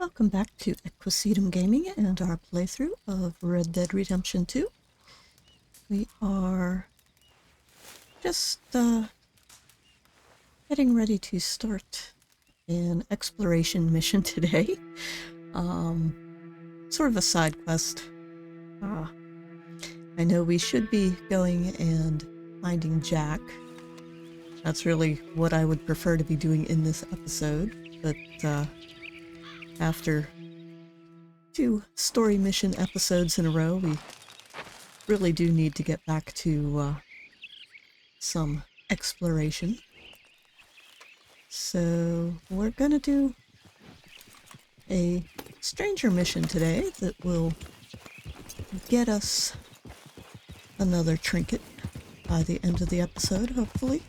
Welcome back to Equisetum Gaming and our playthrough of Red Dead Redemption 2. We are just getting ready to start an exploration mission today. Sort of a side quest. I know we should be going and finding Jack. That's really what I would prefer to be doing in this episode, but after 2 story mission episodes in a row, we really do need to get back to some exploration. So we're gonna do a stranger mission today that will get us another trinket by the end of the episode, hopefully.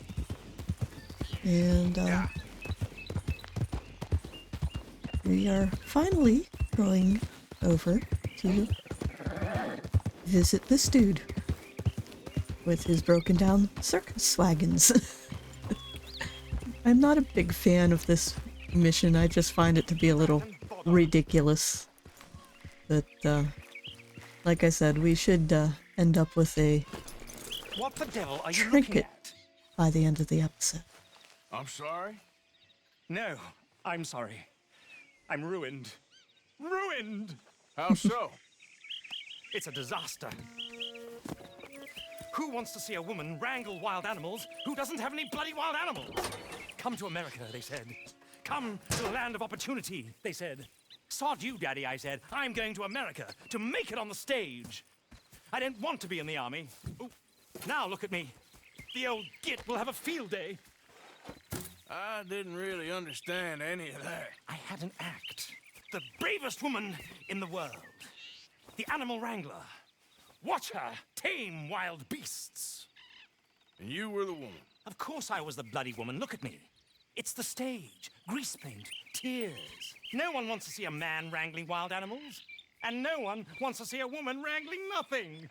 And we are finally going over to visit this dude with his broken down circus wagons. I'm not a big fan of this mission. I just find it to be a little ridiculous. But like I said, we should end up with a what the devil are you trinket looking at? by the end of the episode. I'm sorry? No, I'm sorry. I'm ruined. Ruined! How so? It's a disaster. Who wants to see a woman wrangle wild animals who doesn't have any bloody wild animals? Come to America, they said. Come to the land of opportunity, they said. Sod you, Daddy, I said. I'm going to America to make it on the stage. I didn't want to be in the army. Ooh, now look at me. The old git will have a field day. I didn't really understand any of that. I had an act. The bravest woman in the world. The animal wrangler. Watch her tame wild beasts. And you were the woman. Of course I was the bloody woman. Look at me. It's the stage. Grease paint. Tears. No one wants to see a man wrangling wild animals. And no one wants to see a woman wrangling nothing.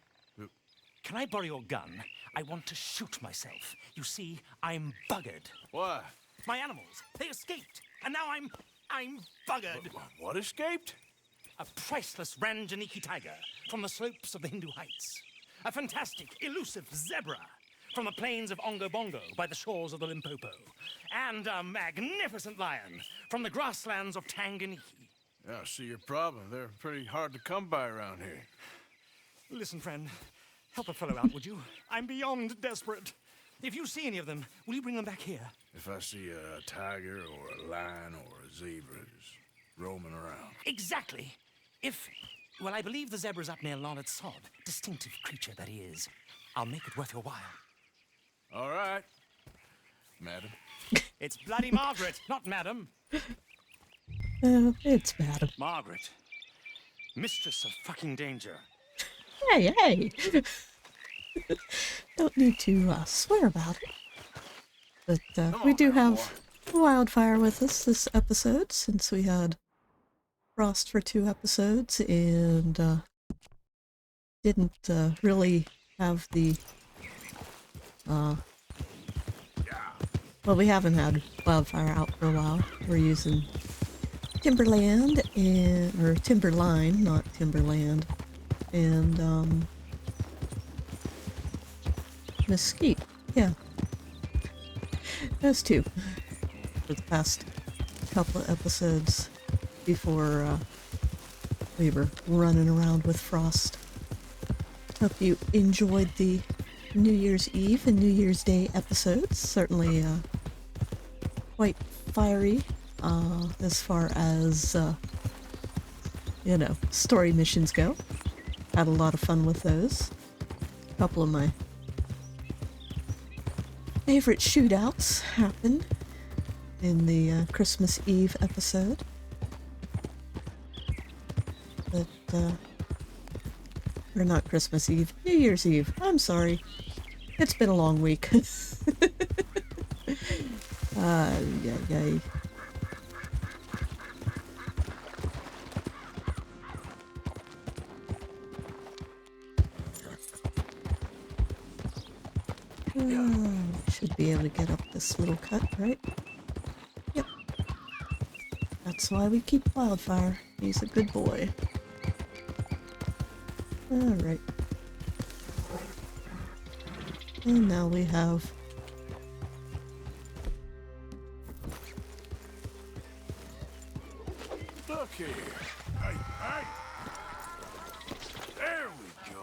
Can I borrow your gun? I want to shoot myself. You see, I'm buggered. Why? My animals, they escaped. And now I'm buggered. What escaped? A priceless Ranjaniki tiger from the slopes of the Hindu Heights. A fantastic, elusive zebra from the plains of Ongo Bongo by the shores of the Limpopo. And a magnificent lion from the grasslands of Tanganyika. Yeah, I see your problem. They're pretty hard to come by around here. Listen, friend, help a fellow out, would you? I'm beyond desperate. If you see any of them, will you bring them back here? If I see a tiger or a lion or a zebra just roaming around. Exactly. Well, I believe the zebra's up near Larned Sod. Distinctive creature that he is. I'll make it worth your while. All right, madam. It's bloody Margaret, not madam. It's madam. Margaret. Mistress of fucking danger. Hey! Don't need to swear about it. But we do have Wildfire with us this episode, since we had Frost for 2 episodes and didn't really have the well, we haven't had Wildfire out for a while. We're using Timberland or Timberline, not Timberland, and Mesquite. Yeah, those 2 for the past couple of episodes before we were running around with Frost. Hope you enjoyed the New Year's Eve and New Year's Day episodes. Certainly quite fiery as far as, you know, story missions go. Had a lot of fun with those. A couple of my favorite shootouts happened in the Christmas Eve episode. But, or not Christmas Eve, New Year's Eve. I'm sorry. It's been a long week. Yay. Should be able to get up this little cut, right? Yep. That's why we keep Wildfire. He's a good boy. Alright. And now we have... Look here. Hey, hey. There we go.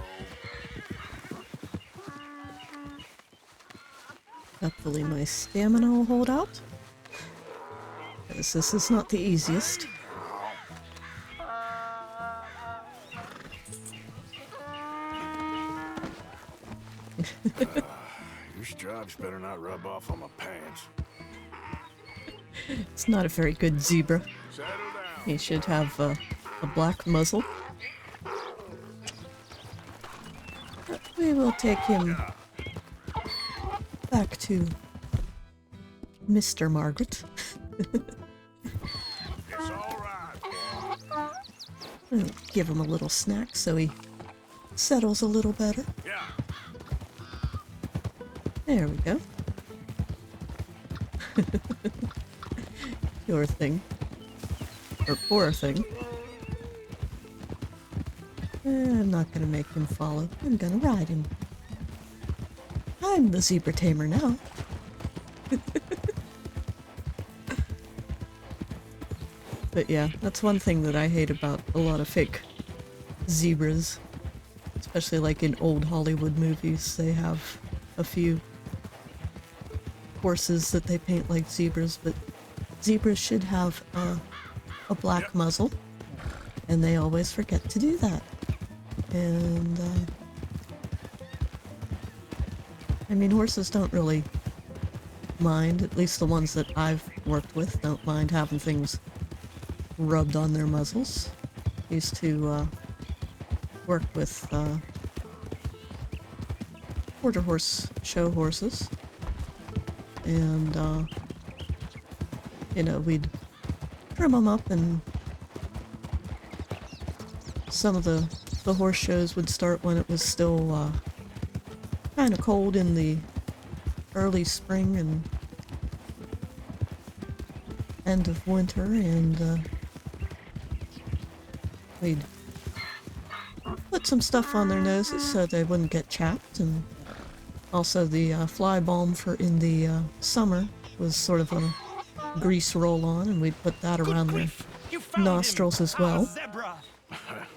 Hopefully my stamina will hold out. Because this is not the easiest. Your stripes better not rub off on my pants. It's not a very good zebra. Settle down. He should have a black muzzle. But we will take him back to Mr. Margaret. It's all right. And give him a little snack so he settles a little better. Yeah. There we go. Your thing. Or poor thing. I'm not gonna make him follow. I'm gonna ride him. I'm the zebra tamer now. But yeah, that's one thing that I hate about a lot of fake zebras. Especially like in old Hollywood movies, they have a few horses that they paint like zebras, but zebras should have a black muzzle, and they always forget to do that. And I mean, horses don't really mind, at least the ones that I've worked with don't mind having things rubbed on their muzzles. Used to work with quarter horse show horses, and you know, we'd trim them up, and some of the horse shows would start when it was still kind of cold in the early spring and end of winter, and we'd put some stuff on their noses so they wouldn't get chapped, and also the fly balm for in the summer was sort of a grease roll-on, and we'd put that around their nostrils as well.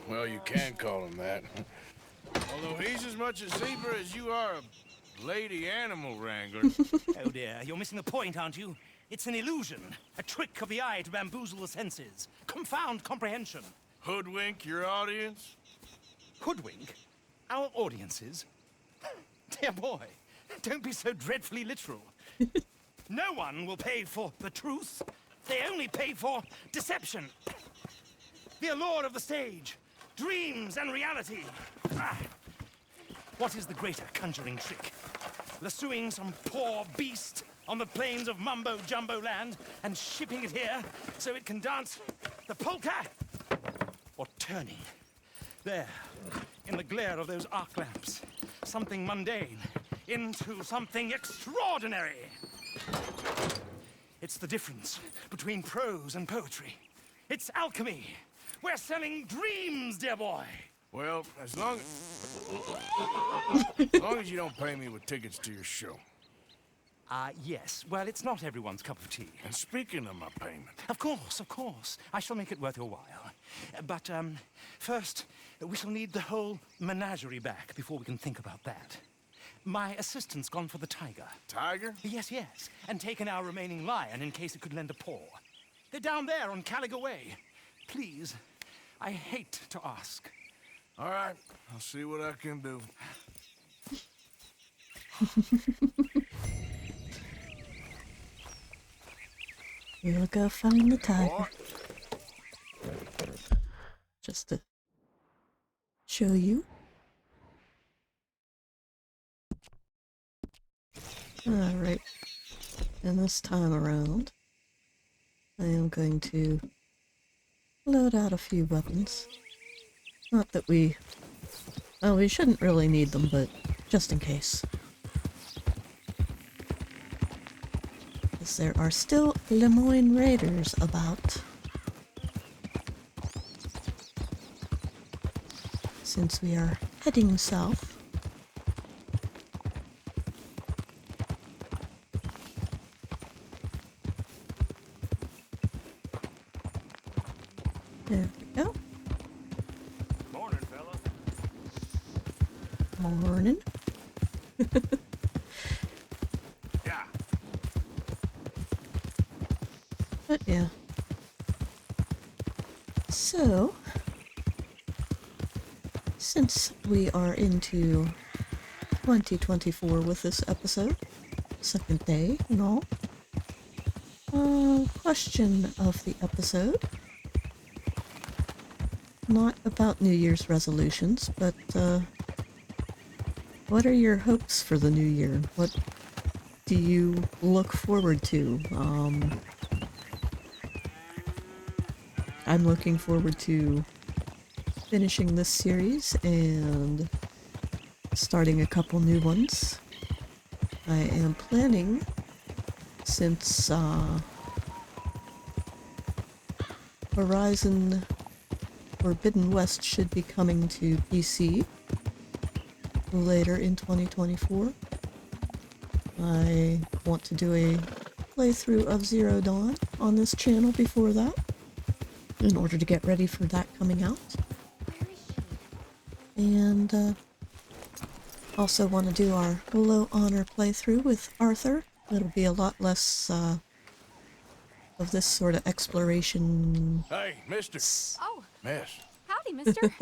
Well, you can call him that. Although he's as much a zebra as you are a lady animal wrangler. Oh dear, you're missing the point, aren't you? It's an illusion, a trick of the eye to bamboozle the senses, confound comprehension. Hoodwink your audience? Hoodwink? Our audiences? Dear boy, don't be so dreadfully literal. No one will pay for the truth. They only pay for deception. The allure of the stage, dreams and reality. Ah. What is the greater conjuring trick? Lassoing some poor beast on the plains of mumbo-jumbo land and shipping it here so it can dance the polka? Or turning, there, in the glare of those arc lamps, something mundane into something extraordinary. It's the difference between prose and poetry. It's alchemy. We're selling dreams, dear boy. Well, as long as you don't pay me with tickets to your show. Yes. Well, it's not everyone's cup of tea. And speaking of my payment, Of course. I shall make it worth your while. But, first, we shall need the whole menagerie back before we can think about that. My assistant's gone for the tiger. Tiger? Yes. And taken our remaining lion in case it could lend a paw. They're down there on Caliga Way. Please, I hate to ask. All right, I'll see what I can do. We'll go find the tiger. What? Just to show you. Alright. And this time around, I am going to load out a few weapons. Not that we... well, we shouldn't really need them, but just in case. Because there are still Lemoyne Raiders about. since we are heading south. There we go. Morning, fella. Morning. Yeah. But yeah. So, since we are into 2024 with this episode, second day and all, question of the episode. Not about New Year's resolutions, but what are your hopes for the new year? What do you look forward to? I'm looking forward to finishing this series and starting a couple new ones. I am planning, since Horizon Forbidden West should be coming to PC later in 2024. I want to do a playthrough of Zero Dawn on this channel before that, in order to get ready for that coming out. And also want to do our Low Honor playthrough with Arthur. It'll be a lot less of this sort of exploration Hey, mister. Oh, Miss, howdy, mister.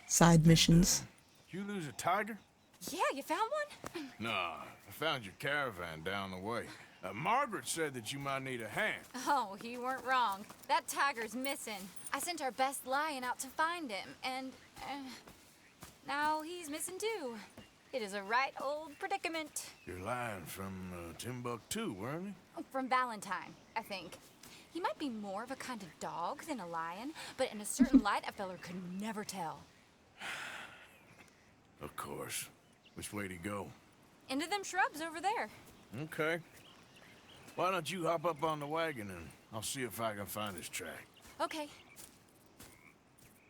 side missions. did you lose a tiger? Yeah, you found one? Nah, I found your caravan down the way. Margaret said that you might need a hand. Oh, you weren't wrong. That tiger's missing. I sent our best lion out to find him, and now he's missing too. It is a right old predicament. You're lying from Timbuktu, weren't you? From Valentine, I think. He might be more of a kind of dog than a lion, but in a certain light, a feller could never tell. Of course. Which way to go? Into them shrubs over there. Okay. Why don't you hop up on the wagon and I'll see if I can find his track. Okay.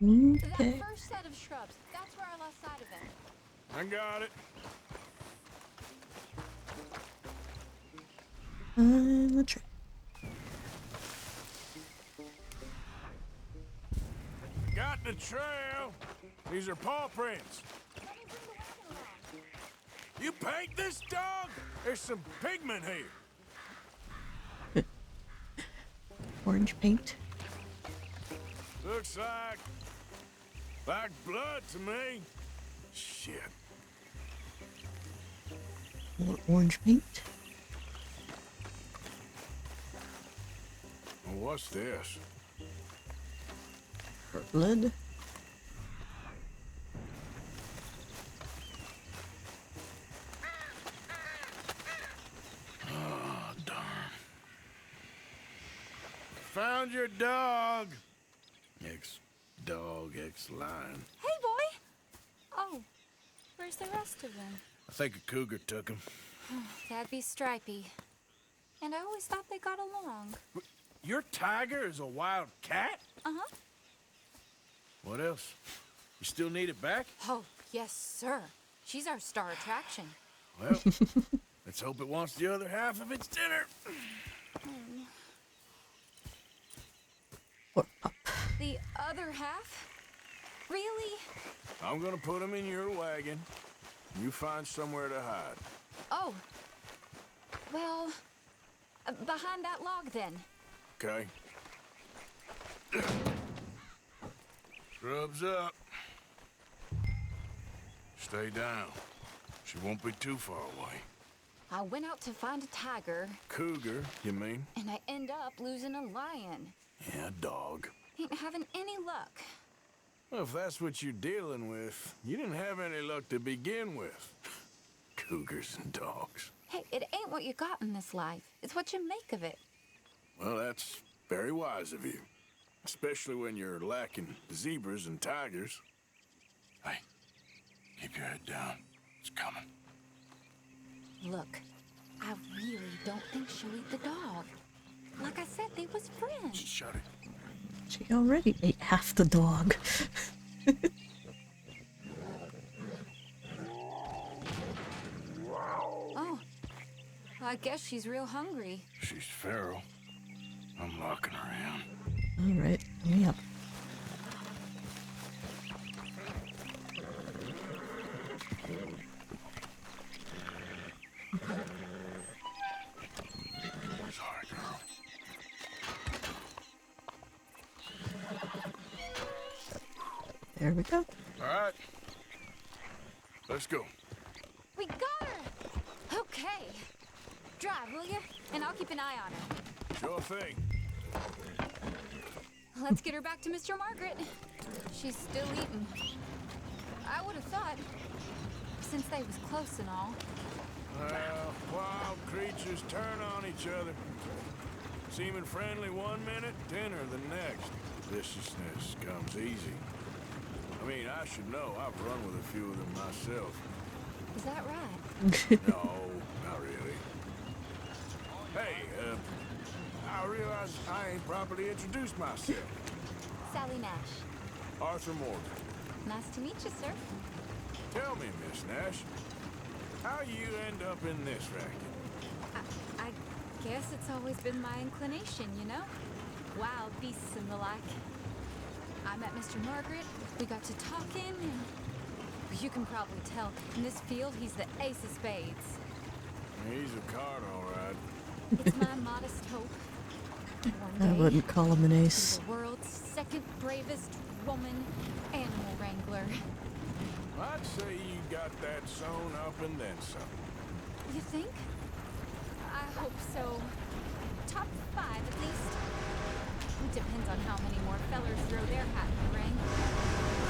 Okay. That first set of shrubs, that's where I lost sight of him. I got it. I'm a trick. Got the trail. These are paw prints. You paint this dog? There's some pigment here. Orange paint. Looks like blood to me. Shit. More orange paint. Well, what's this? For blood. Oh, darn. Found your dog. Ex-dog, ex-lion. Hey, boy! Oh, where's the rest of them? I think a cougar took him. That'd be Stripey. And I always thought they got along. Your tiger is a wild cat? Uh-huh. What else? You still need it back? Oh, yes, sir. She's our star attraction. Well, let's hope it wants the other half of its dinner. Or up. The other half? Really? I'm gonna put him in your wagon. You find somewhere to hide. Oh. Well, behind that log, then. Okay. Scrubs up. Stay down. She won't be too far away. I went out to find a tiger, Cougar, you mean? and I end up losing a lion. Yeah, dog. Ain't having any luck. Well, if that's what you're dealing with, you didn't have any luck to begin with. Cougars and dogs. Hey, it ain't what you got in this life. It's what you make of it. Well, that's very wise of you. Especially when you're lacking zebras and tigers. Hey, keep your head down. It's coming. Look, I really don't think she'll eat the dog. Like I said, they was friends. Shut it. She already ate half the dog. I guess she's real hungry. She's feral. I'm locking her in. All right, me up. Sorry, girl. There we go. All right. Let's go. We got her! Okay. Drive, will you? And I'll keep an eye on her. Sure thing. Let's get her back to Mr. Margaret. She's still eating. I would have thought, since they was close and all. Well, wild creatures turn on each other. Seeming friendly one minute, dinner the next. Viciousness comes easy. I mean, I should know. I've run with a few of them myself. Is that right? No, not really. Hey, I realize I ain't properly introduced myself. Sally Nash. Arthur Morgan. Nice to meet you, sir. Tell me, Miss Nash, how you end up in this racket? I guess it's always been my inclination, you know? Wild beasts and the like. I met Mr. Margaret, we got to talking, and you can probably tell, in this field, he's the ace of spades. He's a card, all right. It's my modest hope. One I day, wouldn't call him an be ace. the world's second bravest woman animal wrangler. I'd say you got that sewn up and then some. You think? I hope so. Top 5 at least. It depends on how many more fellers throw their hat in the ring.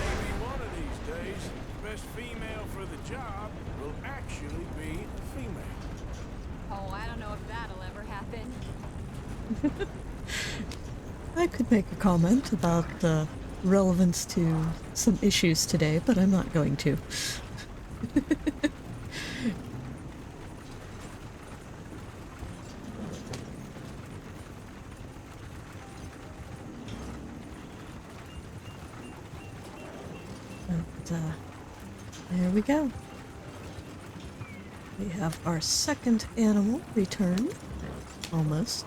Maybe one of these days, best female for the job will actually be a female. Oh, I don't know if that'll ever happen. I could make a comment about the relevance to some issues today, but I'm not going to. And, there we go. We have our second animal returned. Almost.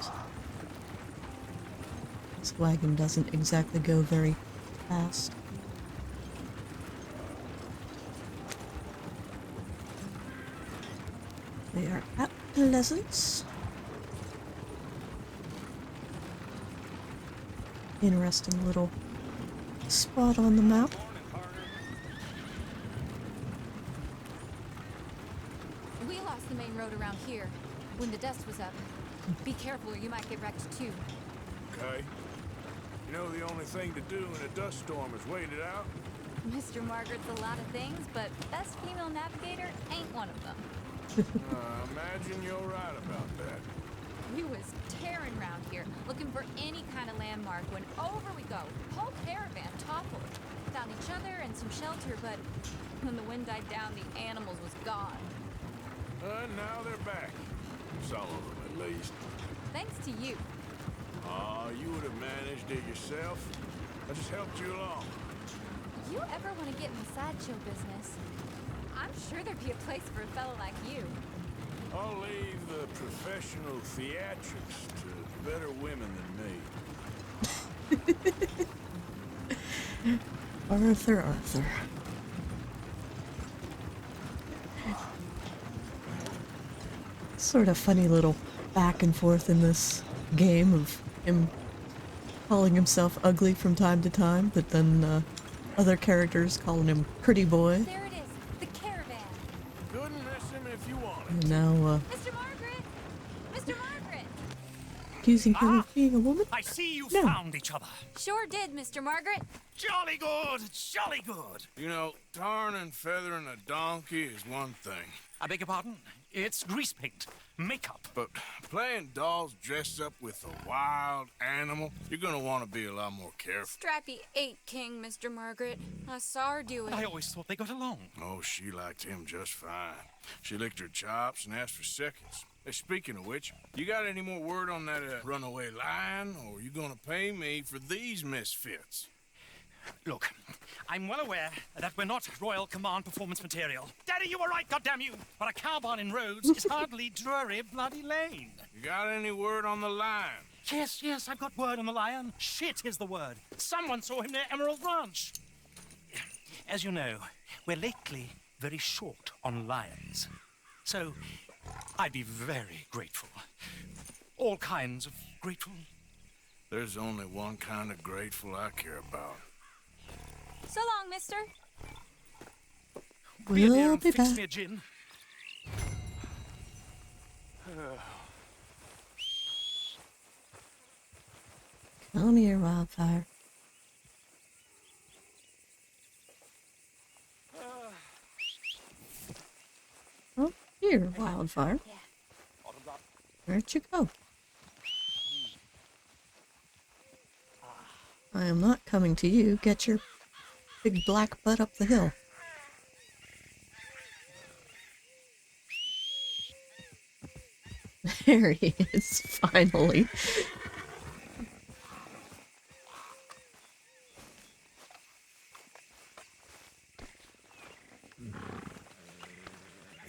This wagon doesn't exactly go very fast. We are at Pleasance. Interesting little spot on the map. We lost the main road around here when the dust was up. Be careful or you might get wrecked too. Okay? You know the only thing to do in a dust storm is wait it out? Mr. Margaret's a lot of things, but best female navigator ain't one of them. Imagine you're right about that. We was tearing around here, looking for any kind of landmark when over we go. Whole caravan toppled. Found each other and some shelter, but when the wind died down, the animals was gone. Now they're back. Some of them, at least. Thanks to you. You would have managed it yourself. I just helped you along. You ever want to get in the sideshow business? I'm sure there'd be a place for a fella like you. I'll leave the professional theatrics to better women than me. Arthur. Sort of funny little back and forth in this game of him calling himself ugly from time to time, but then other characters calling him pretty boy. There it is, the caravan. Couldn't miss him if you wanted. And now Mr. Margaret! Mr. Margaret! accusing him of being a woman? I see you No. found each other. Sure did, Mr. Margaret. Jolly good, jolly good. You know, tarring and feathering a donkey is one thing. I beg your pardon? It's grease paint, makeup. But playing dolls dressed up with a wild animal, you're gonna want to be a lot more careful. Strappy ate King, Mr. Margaret. I saw her do it. I always thought they got along. Oh, she liked him just fine. She licked her chops and asked for seconds. Hey, speaking of which, you got any more word on that runaway lion, or you gonna pay me for these misfits? Look, I'm well aware that we're not Royal Command performance material. Daddy, you were right, goddamn you! But a cow barn in Rhodes is hardly Drury Bloody Lane. You got any word on the line? Yes, I've got word on the lion. Shit is the word. Someone saw him near Emerald Ranch. As you know, we're lately very short on lions. So, I'd be very grateful. All kinds of grateful. There's only one kind of grateful I care about. So long, mister. Be a beer We'll and be fix back. me a gin. Come here, Wildfire. Oh, here, Wildfire. Where'd you go? I am not coming to you. Get your big black butt up the hill. There he is, finally.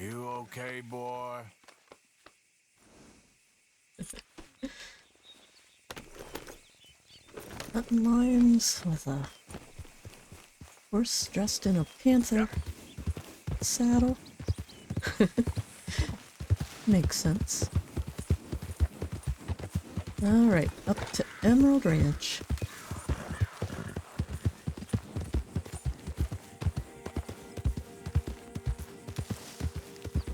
You okay, boy? Mountain lions with a horse dressed in a panther saddle. Makes sense. Alright, up to Emerald Ranch.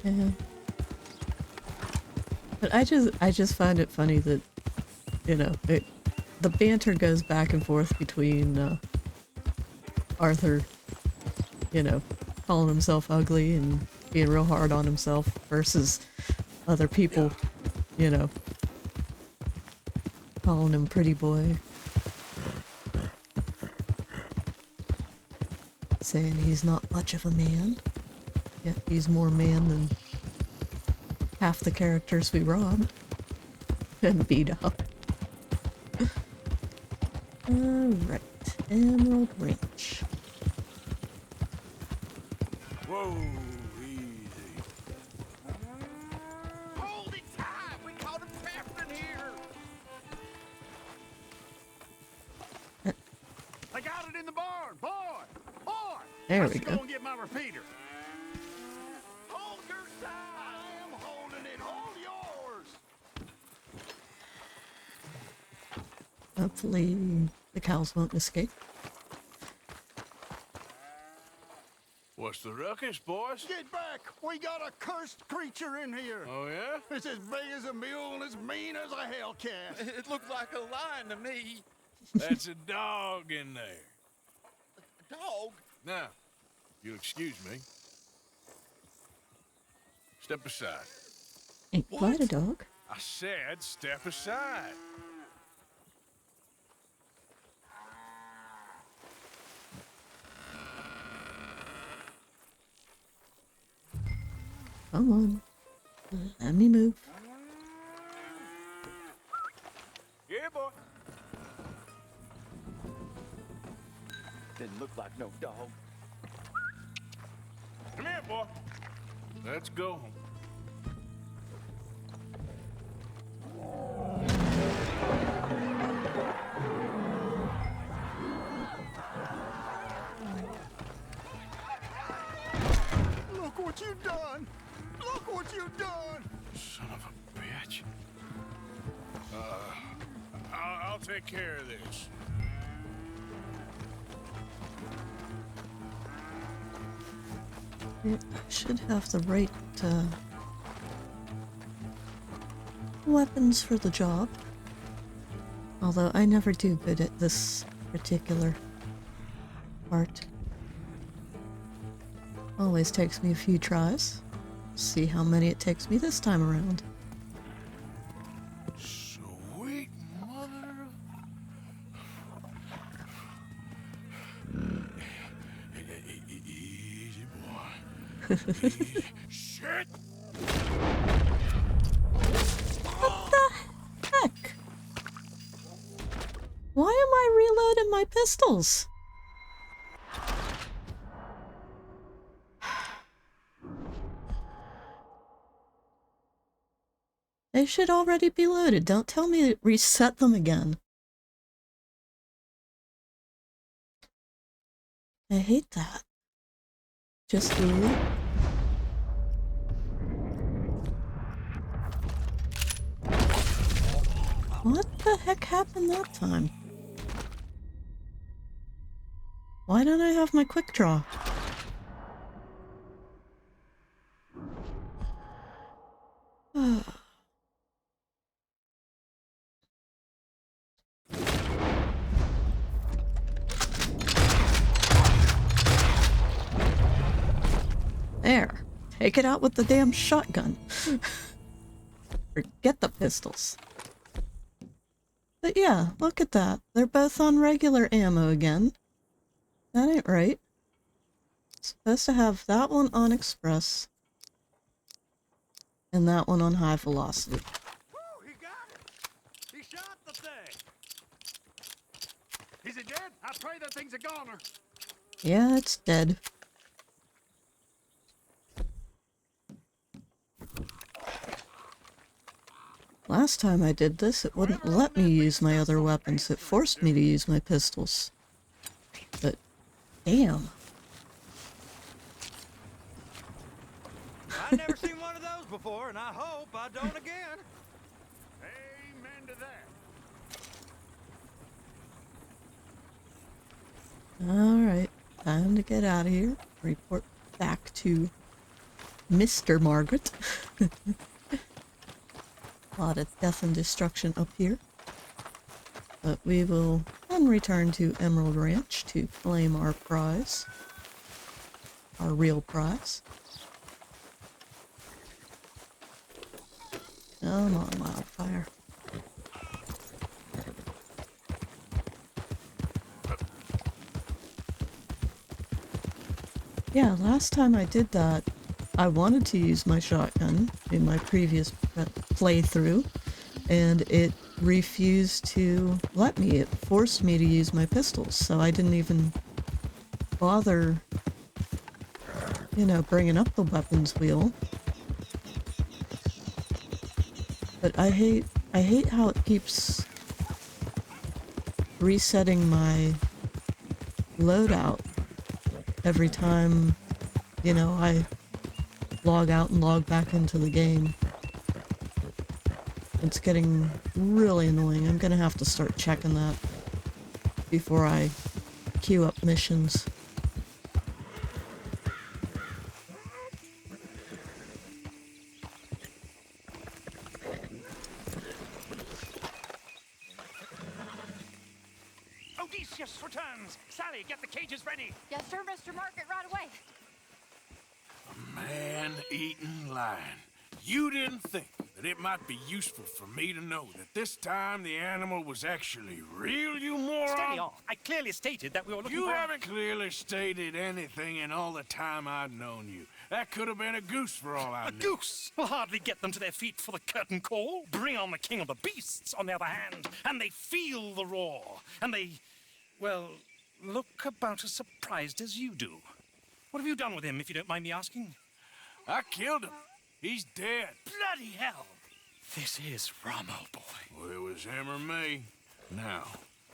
Yeah. But I just find it funny that, you know, the banter goes back and forth between Arthur, you know, calling himself ugly and being real hard on himself versus other people, you know, calling him pretty boy. Saying he's not much of a man, yet he's more man than half the characters we robbed and beat up. Alright, Emerald Ranch. Whoa, easy. Hold it tight! We caught him trapped in here! I got it in the barn! Boy! Boy! There Let's we go go. and get my repeater. Hold your side! I am holding it! Hold yours! Hopefully the cows won't escape. What's the ruckus, boys? Get back! We got a cursed creature in here! Oh, yeah? It's as big as a mule and as mean as a hellcat. It looked like a lion to me. That's a dog in there. Dog? Now, you'll excuse me. Step aside. Ain't quite a dog. I said step aside. Come on. Let me move. Yeah, boy. Didn't look like no dog. Come here, boy. Let's go. Look what you've done! Look what you've done! Son of a bitch. I'll take care of this. It should have the right weapons for the job. Although I never do good at this particular part. Always takes me a few tries. See how many it takes me this time around. Sweet mother. Easy, boy. Easy. Shit! What the heck? Why am I reloading my pistols? They should already be loaded. Don't tell me to reset them again. I hate that. Just loot. What the heck happened that time? Why don't I have my quick draw? There. Take it out with the damn shotgun. Forget the pistols. But yeah, look at that. They're both on regular ammo again. That ain't right. Supposed to have that one on express and that one on high velocity. Woo, he got it! He shot the thing! Is it dead? I pray that thing's a goner. Yeah, it's dead. Last time I did this, it wouldn't let me use my other weapons. It forced me to use my pistols. But, damn. I've never seen one of those before, and I hope I don't again. Amen to that. Alright, time to get out of here. Report back to Mr. Margaret. A lot of death and destruction up here. But we will then return to Emerald Ranch to claim our prize. Our real prize. Come on, wildfire. Yeah, last time I did that, I wanted to use my shotgun in my previous playthrough, and it refused to let me. It forced me to use my pistols, so I didn't even bother, you know, bringing up the weapons wheel. But I hate how it keeps resetting my loadout every time, you know, I log out and log back into the game. It's getting really annoying. I'm gonna have to start checking that before I queue up missions. Odysseus returns! Sally, get the cages ready! Yes, sir, Mr. Margaret, right away. Man-eating lion. You didn't think that it might be useful for me to know that this time the animal was actually real, you moron? Steady on. I clearly stated that we were looking You for... haven't clearly stated anything in all the time I've known you. That could have been a goose for all I A knew. goose will hardly get them to their feet for the curtain call. Bring on the king of the beasts, on the other hand, and they feel the roar. And they, well, look about as surprised as you do. What have you done with him, if you don't mind me asking? I killed him. He's dead. Bloody hell! This is Ramo, boy. Well, it was him or me. Now,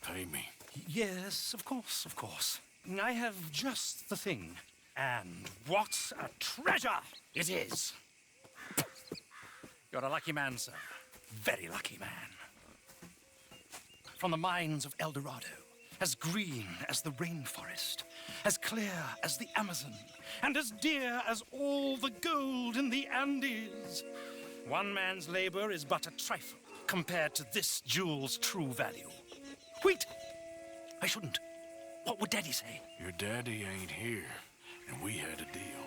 pay me. Yes, of course, of course. I have just the thing. And what a treasure it is! You're a lucky man, sir. Very lucky man. From the mines of El Dorado, as green as the rainforest, as clear as the Amazon, and as dear as all the gold in the Andes. One man's labor is but a trifle compared to this jewel's true value. Wait! I shouldn't. What would Daddy say? Your daddy ain't here, and we had a deal.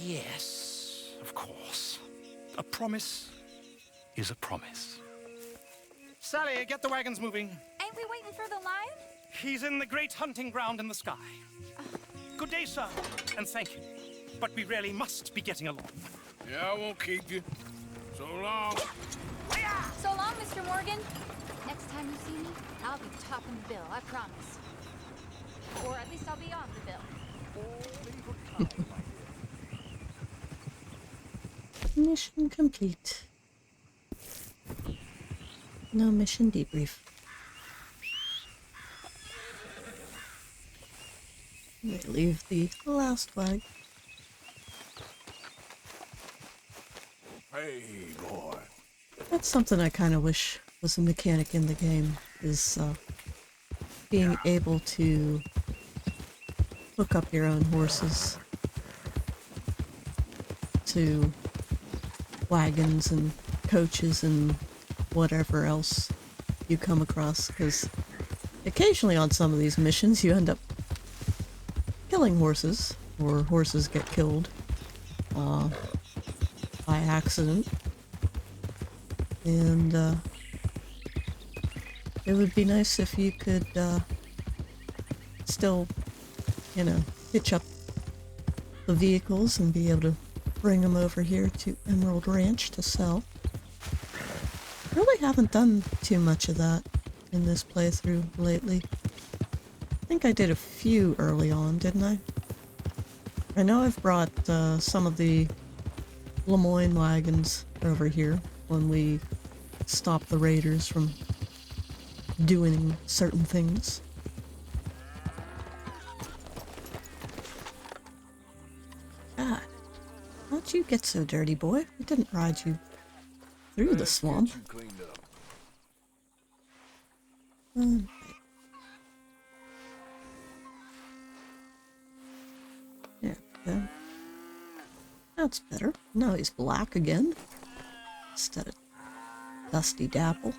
Yes, of course. A promise is a promise. Sally, get the wagons moving. Ain't we waiting for the lion? He's in the great hunting ground in the sky. Good day, sir, and thank you. But we really must be getting along. Yeah, I won't keep you. So long. So long, Mr. Morgan. Next time you see me, I'll be topping the bill, I promise. Or at least I'll be on the bill. Mission complete. No mission debrief. They leave the last flag. Hey, boy. That's something I kind of wish was a mechanic in the game, is being able to hook up your own horses to wagons and coaches and whatever else you come across, because occasionally on some of these missions you end up killing horses, or horses get killed by accident, and it would be nice if you could still, you know, hitch up the vehicles and be able to bring them over here to Emerald Ranch to sell. Really haven't done too much of that in this playthrough lately. I think I did a few early on, didn't I? I know I've brought some of the Lemoyne wagons over here when we stopped the Raiders from doing certain things. God, how'd you get so dirty, boy? We didn't ride you through the swamp. Get you cleaned up. Alright. There we go. That's better. Now he's black again, instead of dusty dapple.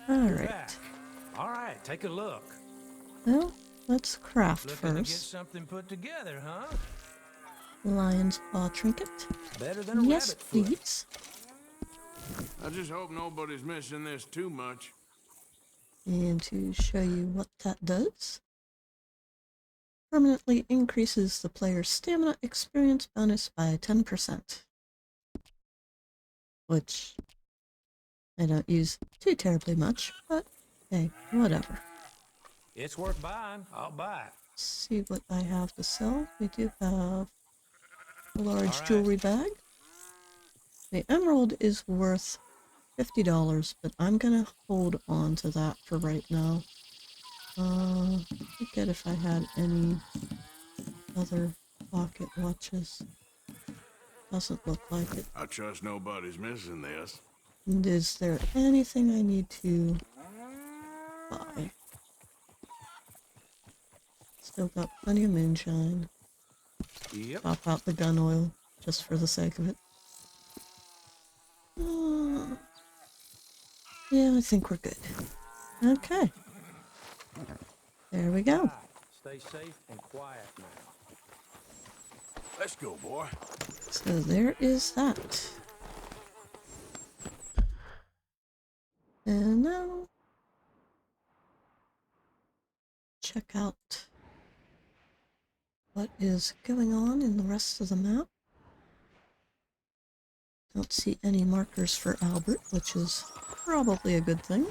Alright. Back. All right, take a look. Well, let's craft Looking to get first. something put together, huh? Lion's paw trinket. Better than a Yes, rabbit foot. please. I just hope nobody's missing this too much. And to show you what that does, permanently increases the player's stamina experience bonus by 10%. Which I don't use too terribly much, but hey, whatever. It's worth buying. I'll buy it. Let's see what I have to sell. We do have a large Alright. jewelry bag. The emerald is worth $50, but I'm gonna hold on to that for right now. Forget if I had any other pocket watches. Doesn't look like it. I trust nobody's missing this. And is there anything I need to buy? Still got plenty of moonshine. Yep. Pop out the gun oil, just for the sake of it. Yeah, I think we're good. Okay. There we go. Stay safe and quiet now. Let's go, boy. So there is that. And now, check out what is going on in the rest of the map. Don't see any markers for Albert, which is probably a good thing,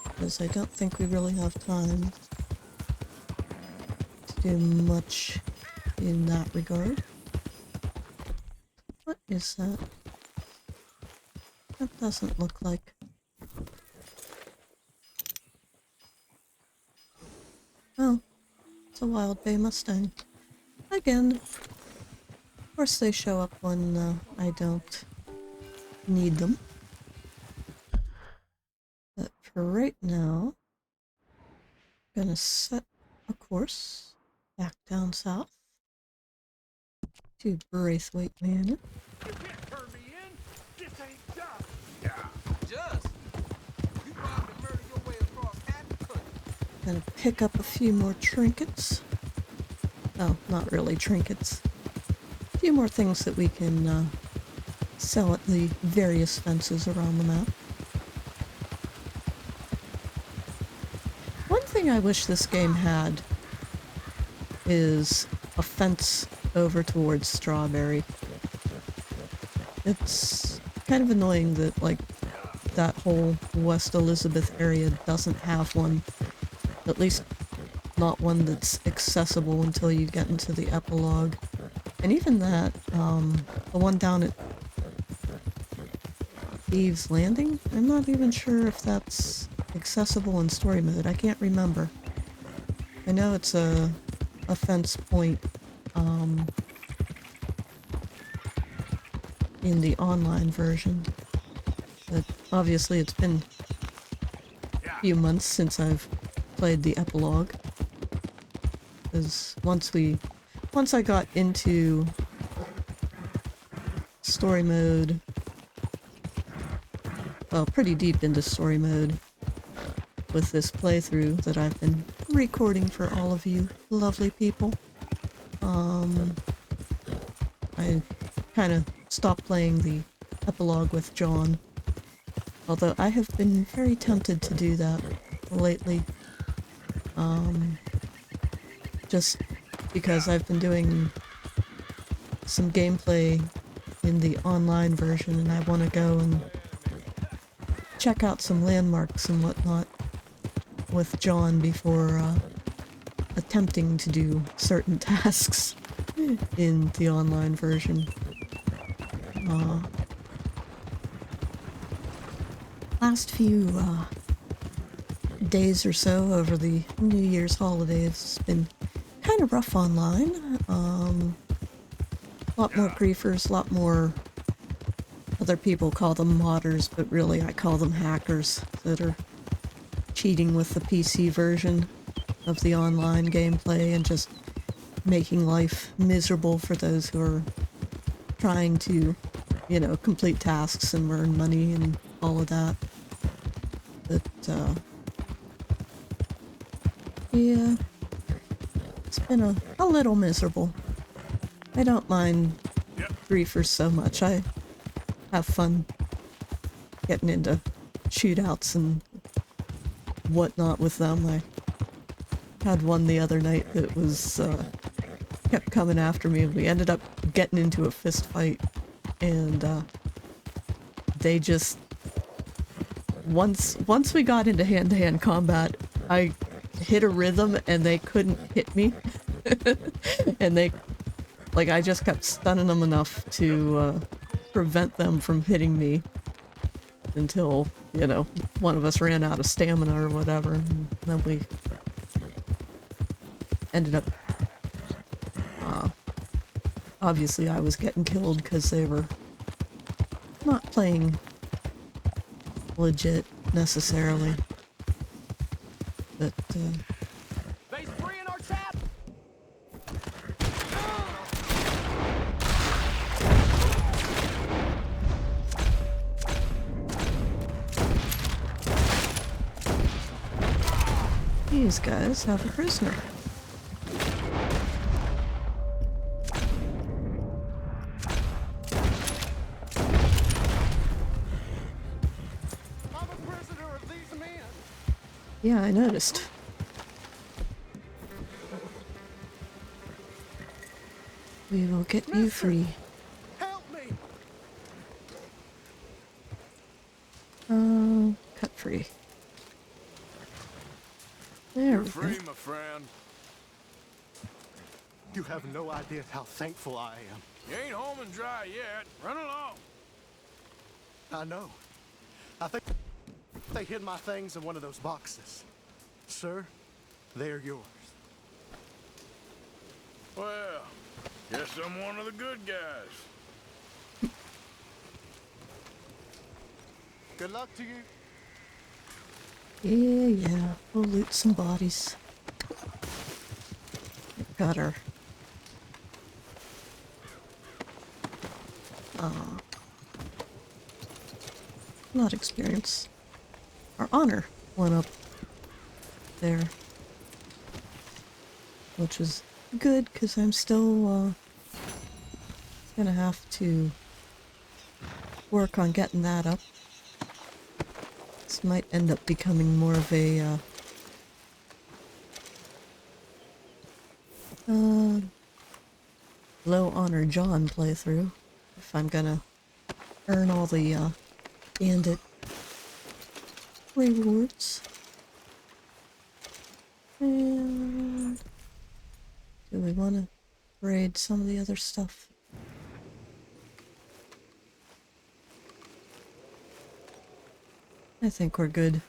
because I don't think we really have time to do much in that regard. What is that? That doesn't look like... Oh, it's a wild bay Mustang. Again. Of course they show up when I don't need them. But for right now, I'm gonna set a course back down south to Braithwaite Manor. You can't turn me in. This ain't done. Just. You probably murder your way across half the country. Gonna pick up a few more trinkets. Oh, not really trinkets. A few more things that we can sell at the various fences around the map. One thing I wish this game had is a fence over towards Strawberry. It's kind of annoying that, like, that whole West Elizabeth area doesn't have one. At least not one that's accessible until you get into the epilogue. And even that, the one down at Eve's Landing. I'm not even sure if that's accessible in story mode. I can't remember. I know it's a fence point in the online version, but obviously it's been a few months since I've played the epilogue. Because once I got into story mode, well, pretty deep into story mode with this playthrough that I've been recording for all of you lovely people, I kind of stopped playing the epilogue with John. Although I have been very tempted to do that lately. Just because I've been doing some gameplay in the online version and I want to go and check out some landmarks and whatnot with John before attempting to do certain tasks in the online version. Last few days or so over the New Year's holidays has been kind of rough online. A lot more griefers, a lot more, other people call them modders, but really I call them hackers that are cheating with the PC version of the online gameplay and just making life miserable for those who are trying to, you know, complete tasks and earn money and all of that. But, yeah, it's been a little miserable. I don't mind griefers so much. I have fun getting into shootouts and whatnot with them. I had one the other night that was, kept coming after me. We ended up getting into a fist fight, and, they just, once we got into hand-to-hand combat, I hit a rhythm and they couldn't hit me. And they, like, I just kept stunning them enough to prevent them from hitting me until, you know, one of us ran out of stamina or whatever, and then we ended up, obviously I was getting killed because they were not playing legit necessarily, but Base free in our trap. these guys have a prisoner. I'm a prisoner of these men. Yeah, I noticed. We will get you free. Help me. Cut free. There You're we go. free, my friend. You have no idea how thankful I am. You ain't home and dry yet. Run along. I know. I think they hid my things in one of those boxes. Sir, they're yours. Well, guess I'm one of the good guys. Good luck to you. Yeah, we'll loot some bodies. Got her. Not experience. Our honor went up there. Which is good, because I'm still, gonna have to work on getting that up. This might end up becoming more of a, low honor John playthrough, if I'm gonna earn all the, bandit rewards. And do we want to raid some of the other stuff? I think we're good.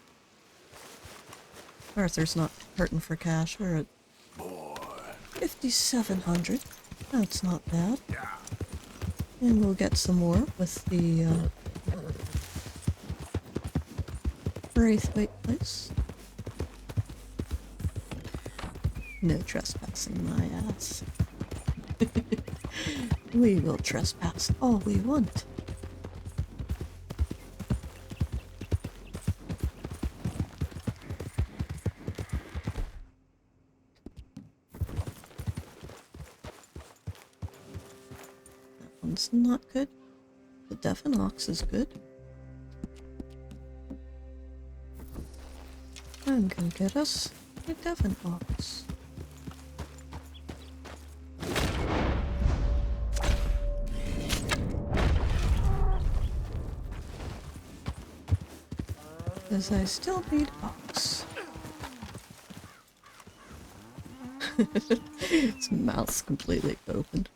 Arthur's not hurting for cash. We're at 5,700. That's not bad. And we'll get some more with the Braithwaite place. No trespassing, my ass. We will trespass all we want. That one's not good. The Devon Ox is good. I'm gonna get us a Devon Ox. Because I still need ox. His mouth's completely open.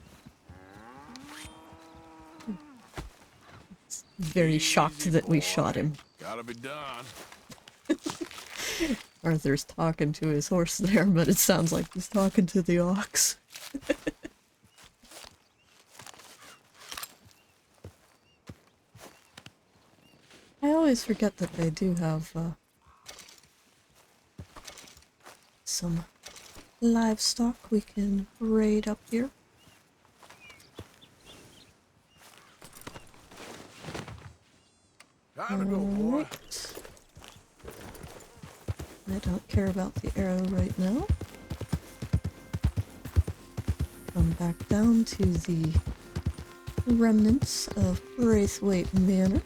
He's very shocked that we shot him. Gotta be done. Arthur's talking to his horse there, but it sounds like he's talking to the ox. I always forget that they do have some livestock we can raid up here. Time to go, boy. Alright. I don't care about the arrow right now. Come back down to the remnants of Braithwaite Manor.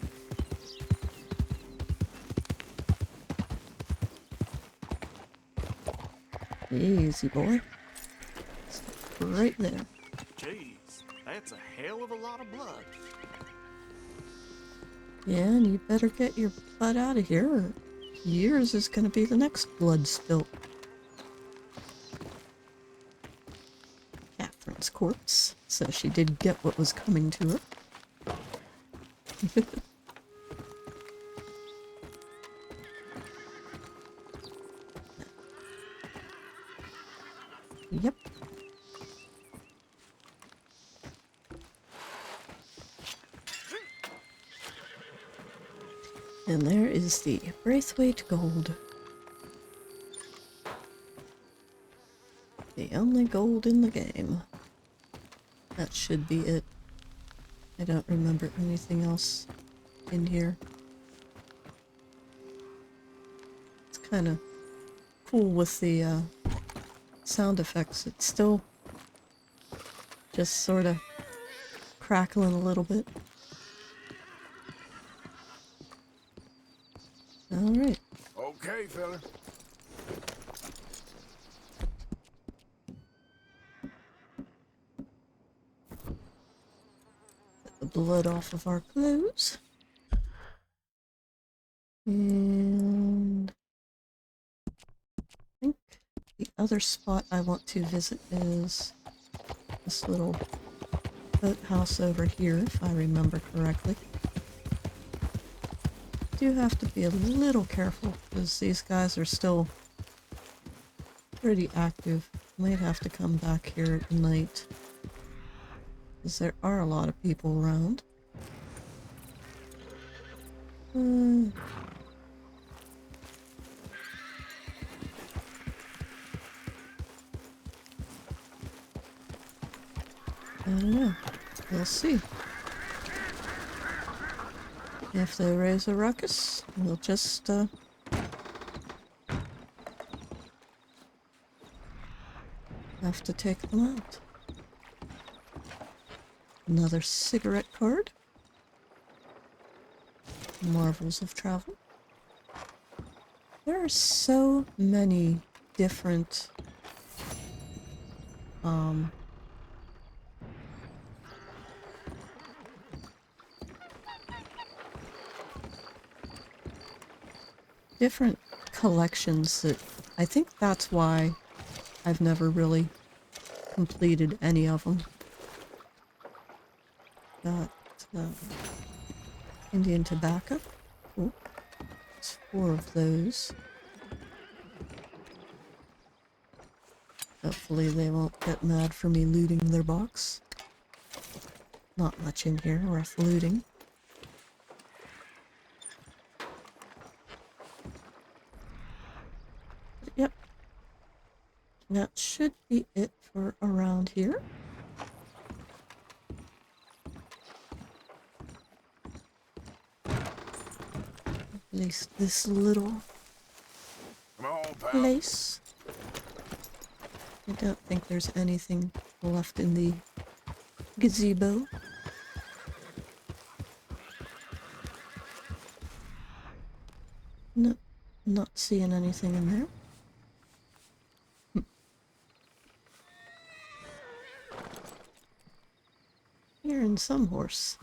Easy, boy. Stop right there. Jeez, that's a hell of a lot of blood. Yeah, and you better get your butt out of here, or yours is gonna be the next blood spilt. Catherine's corpse, so she did get what was coming to her. Yep. And there is the Braithwaite gold. The only gold in the game. That should be it. I don't remember anything else in here. It's kind of cool with the sound effects. It's still just sort of crackling a little bit. Alright. Okay, fella. Get the blood off of our clothes. And I think the other spot I want to visit is this little boathouse over here, if I remember correctly. Do have to be a little careful because these guys are still pretty active. Might have to come back here at night because there are a lot of people around. I don't know. We'll see. If they raise a ruckus, we'll just, have to take them out. Another cigarette card. Marvels of travel. There are so many different, different collections that I think that's why I've never really completed any of them. Got Indian tobacco. Cool. 4 of those. Hopefully they won't get mad for me looting their box. Not much in here worth looting. But yep. That should be it for around here. At least this little Come on, pal. place. I don't think there's anything left in the gazebo. No, not seeing anything in there. Hearing some horse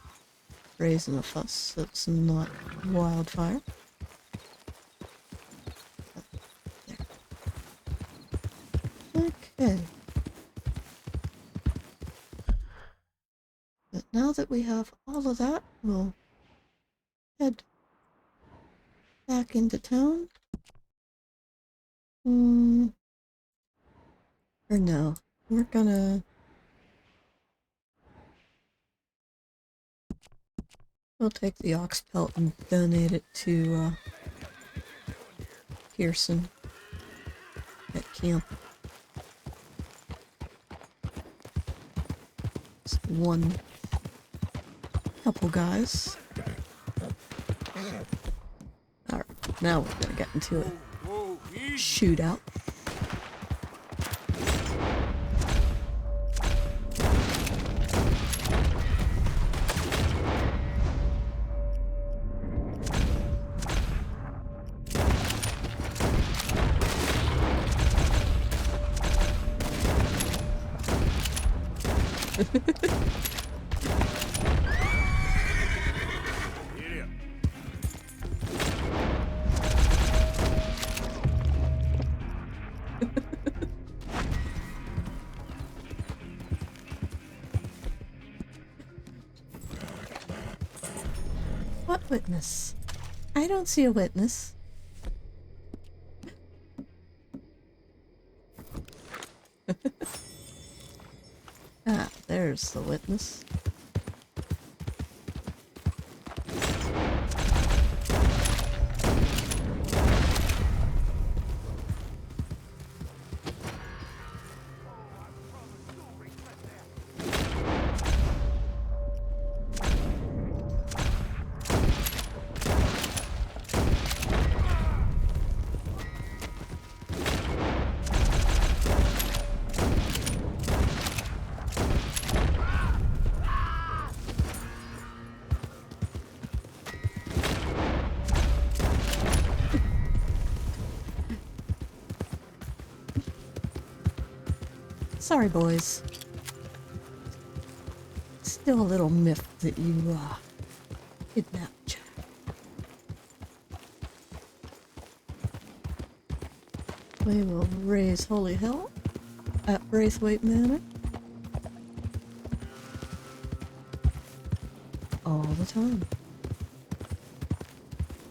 raising a fuss. That's not wildfire. There. Okay. But now that we have all of that, we'll head back into town. Or no, we're gonna... We'll take the ox pelt and donate it to Pearson at camp. Just one couple guys. Alright, now we're gonna get into it. Whoa, easy. Shootout. Get up. What witness? I don't see a witness. Ah, there's the witness. Sorry, boys. Still a little miffed that you, kidnapped Jack. We will raise Holy Hell at Braithwaite Manor. All the time.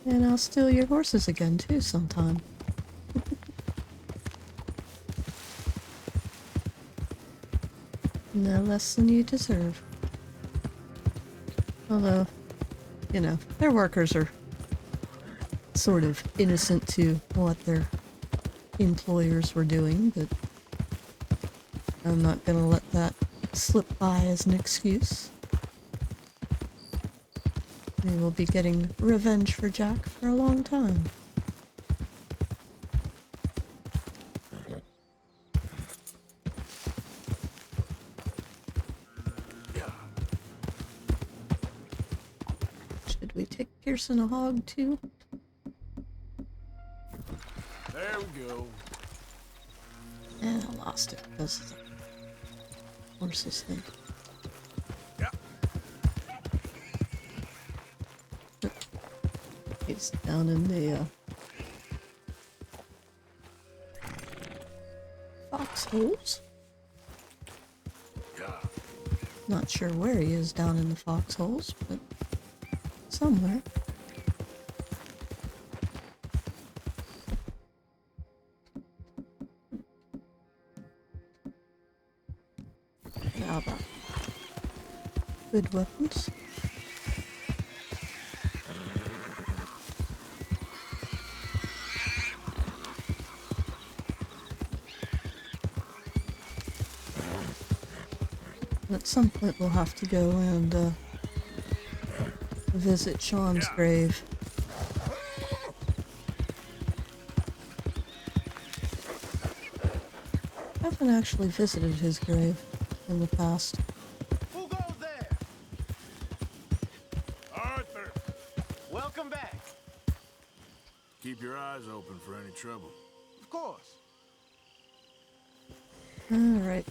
And I'll steal your horses again, too, sometime. No less than you deserve. Although, you know, their workers are sort of innocent to what their employers were doing, but I'm not gonna let that slip by as an excuse. We will be getting revenge for Jack for a long time. Should we take Pearson a hog too? There we go. And I lost it because of the horses thing. Yeah. He's down in the foxholes. Yeah. Not sure where he is down in the foxholes, but somewhere. good weapons. At some point we'll have to go and visit Sean's grave. I haven't actually visited his grave in the past. Who goes there? Arthur! Welcome back. Keep your eyes open for any trouble. Of course. Alright.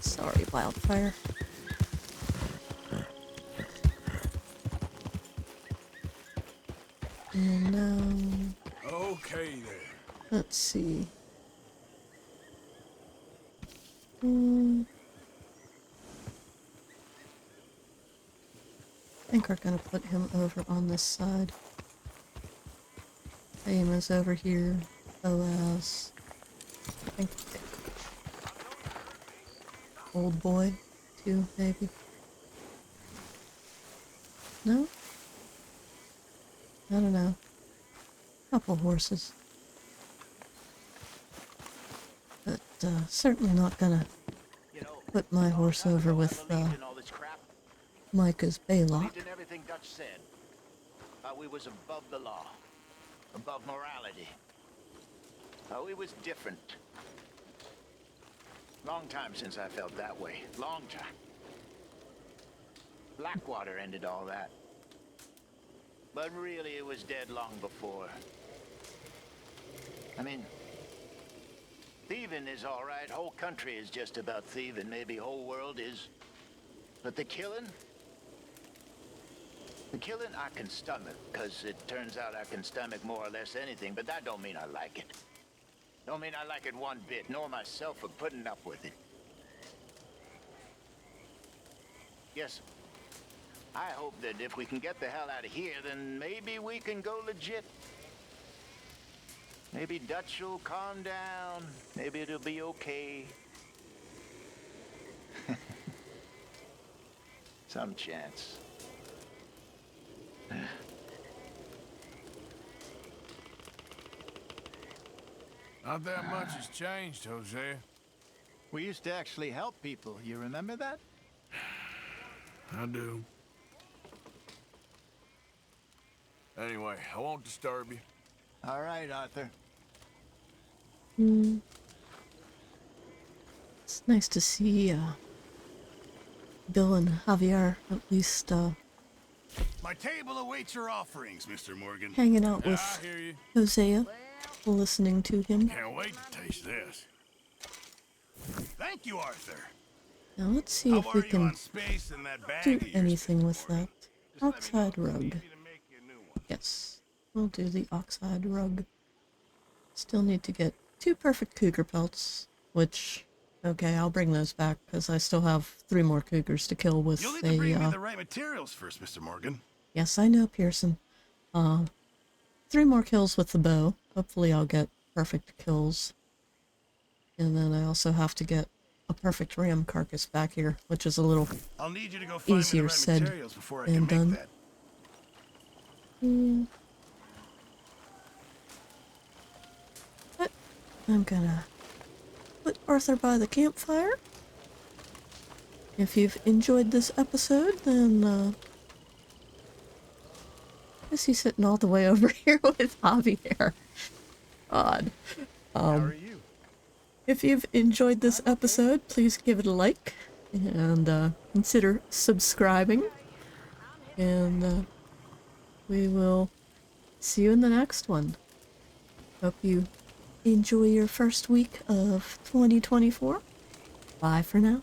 Sorry, wildfire. And now, Okay there. let's see. I think we're gonna put him over on this side. Aim is over here. Boaz. I think old boy, too, maybe. No? I don't know. Couple horses. But certainly not gonna put my horse over with Micah's Baylock. Believed in everything Dutch said. We was above the law, above morality. We was different. Long time since I felt that way. Long time. Blackwater ended all that. But really, it was dead long before. I mean, thieving is all right. Whole country is just about thieving. Maybe whole world is. But the killing? The killing I can stomach, because it turns out I can stomach more or less anything, but that don't mean I like it. Don't mean I like it one bit, nor myself for putting up with it. Yes, I hope that if we can get the hell out of here, then maybe we can go legit. Maybe Dutch will calm down. Maybe it'll be okay. Some chance. Not that much has changed, Hosea. We used to actually help people. You remember that? I do. Anyway, I won't disturb you. All right, Arthur. It's nice to see Bill and Javier at least My table awaits your offerings, Mr. Morgan. hanging out I with hear you. Hosea, listening to him. Can't wait to taste this. Thank you, Arthur. Now let's see How if are we you can on space in that bag do of yours, anything Mr. with Morgan? that oxide rug. Easy to make you a new one. Yes, we'll do the oxide rug. Still need to get 2 perfect cougar pelts, which, okay, I'll bring those back because I still have 3 more cougars to kill with You'll need to bring me a, the right materials first, Mr. Morgan. yes, I know, Pearson. 3 more kills with the bow. Hopefully I'll get perfect kills. And then I also have to get a perfect ram carcass back here, which is a little I'll need you to go find me the easier right said materials before I than can done. make that. But I'm gonna put Arthur by the campfire. If you've enjoyed this episode, then I guess he's sitting all the way over here with Javier. Odd. How are you? If you've enjoyed this episode, please give it a like and consider subscribing. And we will see you in the next one. Hope you enjoy your first week of 2024. Bye for now.